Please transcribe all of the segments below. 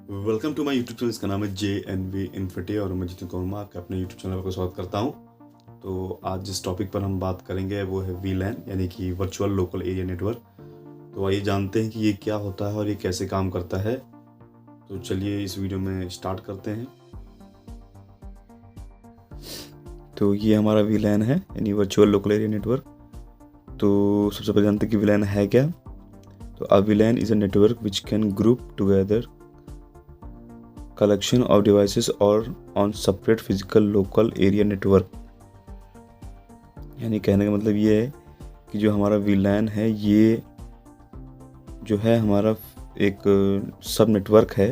Welcome to my YouTube channel. इसका नाम है JNV इन्फिटी और मैं जितिन कुमार आपके अपने यूट्यूब चैनल पर स्वागत करता हूं। तो आज जिस टॉपिक पर हम बात करेंगे वो है VLAN यानी कि वर्चुअल लोकल एरिया नेटवर्क। तो आइए जानते हैं कि ये क्या होता है और ये कैसे काम करता है। तो चलिए इस वीडियो में स्टार्ट करते हैं। तो ये हमारा VLAN है यानी वर्चुअल लोकल एरिया नेटवर्क। तो सबसे पहले जानते हैं कि VLAN है क्या। तो अ VLAN is a network which can group together collection of devices or on separate physical local area network। यानी कहने का मतलब ये है कि जो हमारा VLAN है ये जो है हमारा एक सब नेटवर्क है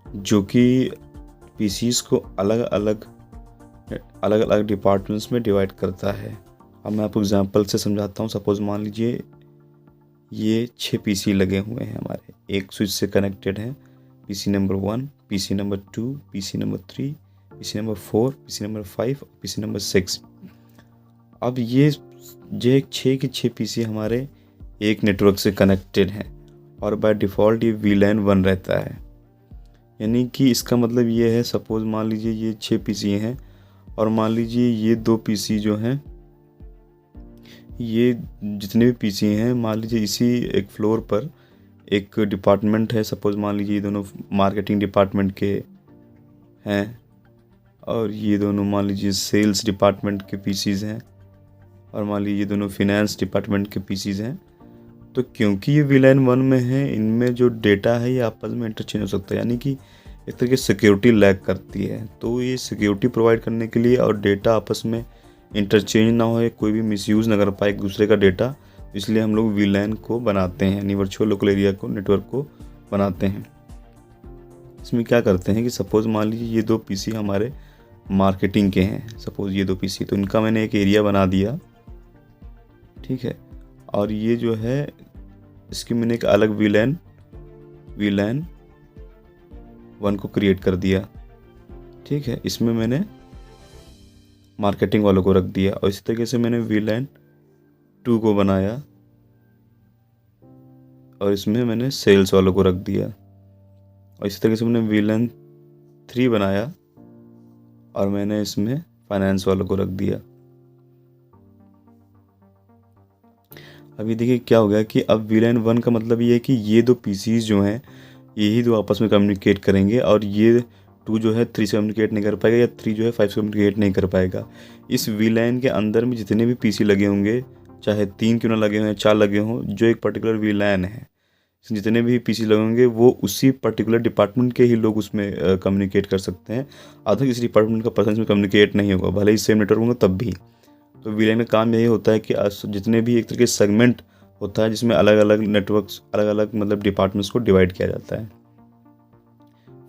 जो कि PCs को अलग अलग डिपार्टमेंट्स में डिवाइड करता है। अब मैं आपको एग्जांपल से समझाता हूँ। सपोज मान लीजिए ये 6 PC लगे हुए हैं हमारे, एक स्विच से कनेक्टेड हैं। PC number 1, PC number 2, PC number 3, PC number 4, PC number 5 और PC नंबर 6। अब ये 6 के 6 PC हमारे एक नेटवर्क से कनेक्टेड हैं और बाय डिफ़ॉल्ट ये VLAN 1 रहता है। यानी कि इसका मतलब ये है, सपोज़ मान लीजिए ये 6 PC हैं और मान लीजिए ये 2 PC जो हैं, ये जितने भी PC हैं मान लीजिए इसी एक फ्लोर पर एक डिपार्टमेंट है। सपोज़ मान लीजिए ये दोनों मार्केटिंग डिपार्टमेंट के हैं और ये दोनों मान लीजिए सेल्स डिपार्टमेंट के PCs हैं और मान लीजिए ये दोनों फिनेंस डिपार्टमेंट के PCs हैं। तो क्योंकि ये VLAN 1 में है, इनमें जो डेटा है ये आपस में इंटरचेंज हो सकता है, यानी कि एक तरह की सिक्योरिटी लैग करती है। तो ये सिक्योरिटी प्रोवाइड करने के लिए और डेटा आपस में इंटरचेंज ना हो, कोई भी मिसयूज़ ना कर पाए एक दूसरे का डेटा, इसलिए हम लोग VLAN को बनाते हैं यानी वर्चुअल लोकल एरिया को नेटवर्क को बनाते हैं। इसमें क्या करते हैं कि सपोज़ मान लीजिए ये 2 PC हमारे मार्केटिंग के हैं। सपोज़ ये 2 PC, तो इनका मैंने एक एरिया बना दिया, ठीक है। और ये जो है इसकी मैंने एक अलग VLAN 1 को क्रिएट कर दिया, ठीक है। इसमें मैंने मार्केटिंग वालों को रख दिया और इसी तरीके से मैंने VLAN 2 को बनाया और इसमें मैंने सेल्स वालों को रख दिया और इसी तरीके से मैंने VLAN 3 बनाया और मैंने इसमें फाइनेंस वालों को रख दिया। अभी देखिए क्या हो गया कि अब VLAN 1 का मतलब ये है कि ये 2 PCs जो हैं यही 2 आपस में कम्युनिकेट करेंगे और ये 2 जो है 3 से कम्युनिकेट नहीं कर पाएगा या 3 जो है 5 से कम्युनिकेट नहीं कर पाएगा। इस VLAN के अंदर में जितने भी PC लगे होंगे, चाहे 3 क्यों ना लगे हों या 4 लगे हों, जो एक पर्टिकुलर VLAN है, जितने भी PC लगे होंगे वो उसी पर्टिकुलर डिपार्टमेंट के ही लोग उसमें कम्युनिकेट कर सकते हैं। अदर किसी डिपार्टमेंट का पर्सन इसमें कम्युनिकेट नहीं होगा, भले ही सेम नेटवर्क होंगे तब भी। तो VLAN का काम यही होता है कि जितने भी एक तरीके से सेगमेंट होता है जिसमें अलग अलग नेटवर्क्स अलग अलग मतलब डिपार्टमेंट्स को डिवाइड किया जाता है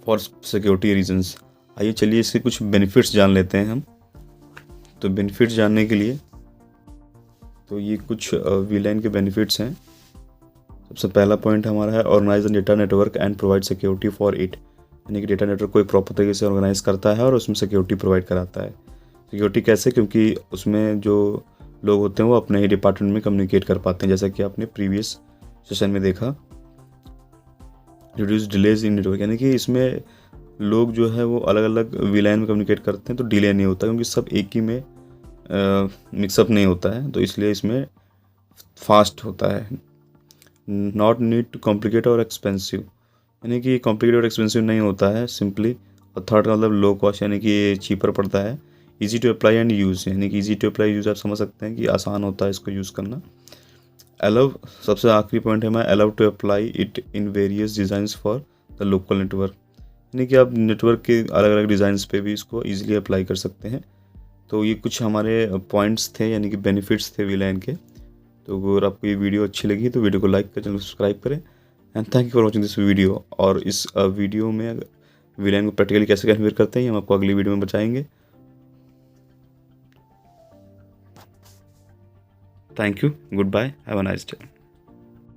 फॉर सिक्योरिटी रीजंस। आइए चलिए इसके कुछ बेनिफिट्स जान लेते हैं हम। तो बेनिफिट्स जानने के लिए तो ये कुछ VLAN के बेनिफिट्स हैं। सबसे पहला पॉइंट हमारा है organise the data network and provide security for it. यानी कि डेटा नेटवर्क को एक प्रॉपर तरीके से ऑर्गेनाइज करता है और उसमें सिक्योरिटी प्रोवाइड कराता है। सिक्योरिटी कैसे? क्योंकि उसमें जो लोग होते हैं वो अपने ही डिपार्टमेंट में कम्युनिकेट कर पाते हैं, जैसा कि आपने प्रीवियस सेशन में देखा। रिड्यूस डिलेज इन नेटवर्क, यानी कि इसमें लोग जो है वो अलग अलग VLAN में कम्युनिकेट करते हैं तो डिले नहीं होता, क्योंकि सब एक ही में मिक्सअप नहीं होता है, तो इसलिए इसमें फास्ट होता है। नॉट नीड टू कॉम्प्लिकेट और एक्सपेंसिव, यानी कि कॉम्प्लिकेटेड और एक्सपेंसिव नहीं होता है सिंपली। और थर्ड का मतलब लो कॉस्ट, यानी कि ये चीपर पड़ता है। Easy to apply and use, यानी कि ईजी टू अप्लाई यूज़ आप समझ सकते हैं कि आसान होता है इसको यूज़ करना। अलाउ, सबसे आखिरी पॉइंट है मैं allow to apply it in various designs for the local network, यानी कि आप नेटवर्क के अलग अलग डिज़ाइंस पे भी इसको ईजिली अप्लाई कर सकते हैं। तो ये कुछ हमारे पॉइंट्स थे यानी कि बेनिफिट्स थे VLAN के। तो अगर आपको ये वीडियो अच्छी लगी तो वीडियो को लाइक करें, चैनल को सब्सक्राइब करें and thank you for watching this video. और इस वीडियो में VLAN को प्रैक्टिकली कैसे कन्फिगर करते हैं हम आपको अगली वीडियो में बताएंगे। Thank you, goodbye, have a nice day.